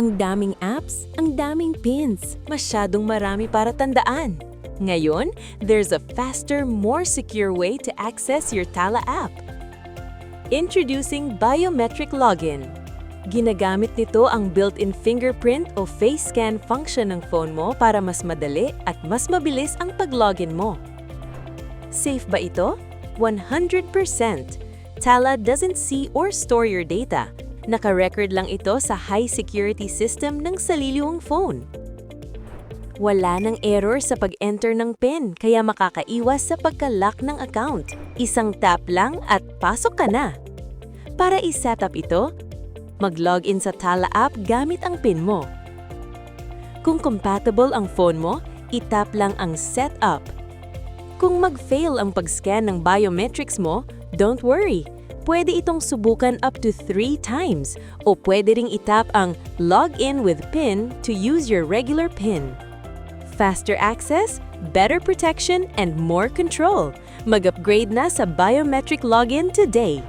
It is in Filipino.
Ang daming apps, ang daming pins, masyadong marami para tandaan. Ngayon, there's a faster, more secure way to access your Tala app. Introducing Biometric Login. Ginagamit nito ang built-in fingerprint o face scan function ng phone mo para mas madali at mas mabilis ang pag-login mo. Safe ba ito? 100%. Tala doesn't see or store your data. Naka-record lang ito sa high-security system ng saliluwang phone. Wala nang error sa pag-enter ng PIN, kaya makakaiwas sa pagka-lock ng account. Isang tap lang at pasok ka na. Para i-setup ito, mag-login sa Tala app gamit ang PIN mo. Kung compatible ang phone mo, itap lang ang Setup. Kung mag-fail ang pag-scan ng biometrics mo, don't worry. Pwede itong subukan up to 3 times o pwede ring itap ang Login with PIN to use your regular PIN. Faster access, better protection, and more control. Mag-upgrade na sa Biometric Login today.